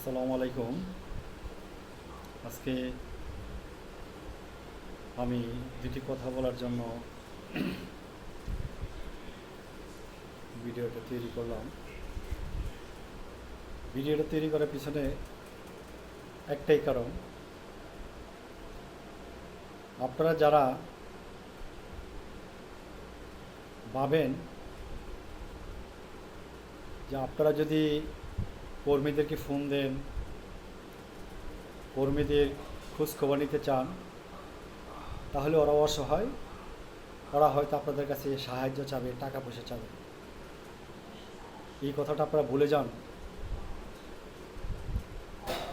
আসসালামু আলাইকুম। আজকে আমি দুটি কথা বলার জন্য ভিডিওটা তৈরি করলাম। ভিডিওটা তৈরি করার পিছনে একটাই কারণ, আপনারা যারা ভাবেন যে আপনারা যদি কর্মীদেরকে ফোন দেন, কর্মীদের খোঁজখবর নিতে চান, তাহলে ওরা অসহায়, ওরা হয়তো আপনাদের কাছে সাহায্য চাবে, টাকা পয়সা চাবে। এই কথাটা আপনারা ভুলে যান।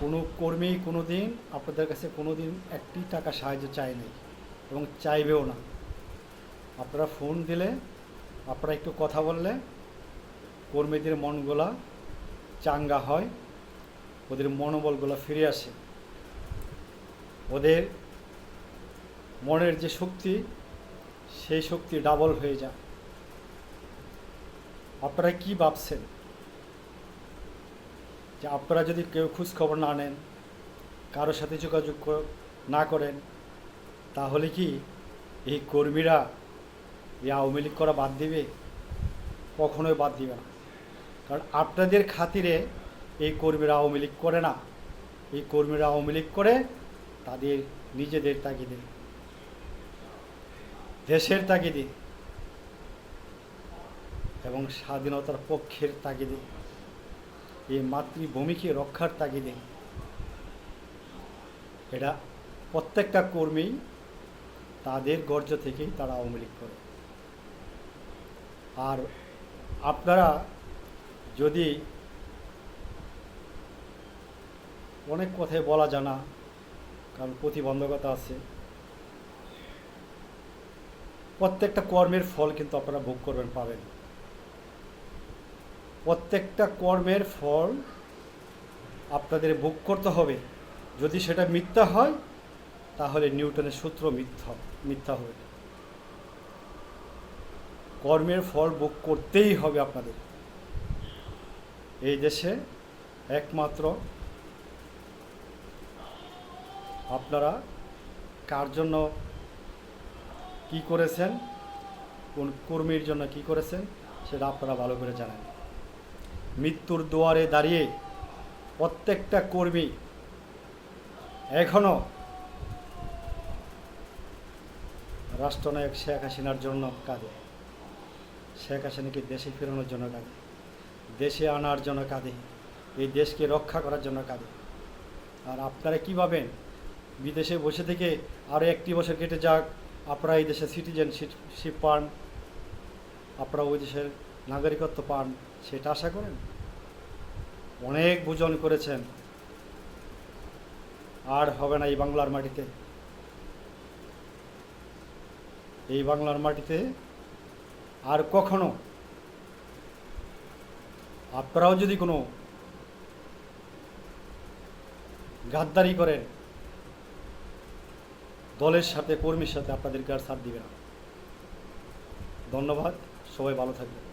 কোনো কর্মী কোনো দিন আপনাদের কাছে কোনো দিন একটি টাকা সাহায্য চায় নাই এবং চাইবেও না। আপনারা ফোন দিলে, আপনারা একটু কথা বললে কর্মীদের মনগুলা চাঙ্গা হয়, ওদের মনোবলগুলো ফিরে আসে, ওদের মনের যে শক্তি সেই শক্তি ডাবল হয়ে যায়। আপনারা কি ভাবছেন যে আপনারা যদি কেউ খোঁজখবর না নেন, কারোর সাথে যোগাযোগ না করেন, তাহলে কি এই কর্মীরা এই আওয়ামী লীগ করা বাদ দিবে? কখনোই বাদ দিবে না। কারণ আপনাদের খাতিরে এই কর্মীরা আওয়ামী লীগ করে না। এই কর্মীরা আওয়ামী লীগ করে তাদের নিজেদের তাগিদে, দেশের তাগিদে এবং স্বাধীনতার পক্ষের তাগিদে, এই মাতৃভূমিকে রক্ষার তাগিদে। এটা প্রত্যেকটা কর্মী তাদের গর্জ থেকেই তারা আওয়ামী লীগ করে। আর আপনারা যদি, অনেক কথাই বলা জানা, কারণ প্রতিবন্ধকতা আছে, প্রত্যেকটা কর্মের ফল কিন্তু আপনারা ভোগ করবেন, পাবেন। প্রত্যেকটা কর্মের ফল আপনাদের ভোগ করতে হবে। যদি সেটা মিথ্যা হয় তাহলে নিউটনের সূত্র মিথ্যা হবে। কর্মের ফল ভোগ করতেই হবে আপনাদের। এই দেশে একমাত্র আপনারা কার জন্য কি করেছেন, কোন কর্মীর জন্য কি করেছেন, সেটা আপনারা ভালো করে জানেন। মৃত্যুর দুয়ারে দাঁড়িয়ে প্রত্যেকটা কর্মী এখনও রাষ্ট্রনায়ক শেখ হাসিনার জন্য কাঁদে, শেখ হাসিনাকে দেশে ফেরানোর জন্য কাঁদে, দেশে আনার জন্য কাঁদে, এই দেশকে রক্ষা করার জন্য কাঁদে। আর আপনারা কী ভাবেন বিদেশে বসে থেকে আরও একটি বছর কেটে যাক, আপনারা এই দেশে সিটিজেনশিপ পান, আপনারা ওই দেশের নাগরিকত্ব পান, সেটা আশা করেন? অনেক বুঝন করেছেন, আর হবে না এই বাংলার মাটিতে। এই বাংলার মাটিতে আর কখনো আপনারাও যদি কোনো গাদ্দারি করেন, দলের সাথে, কর্মীর সাথে, আপনাদেরকে আর ছাড় দিবে না। ধন্যবাদ, সবাই ভালো থাকবেন।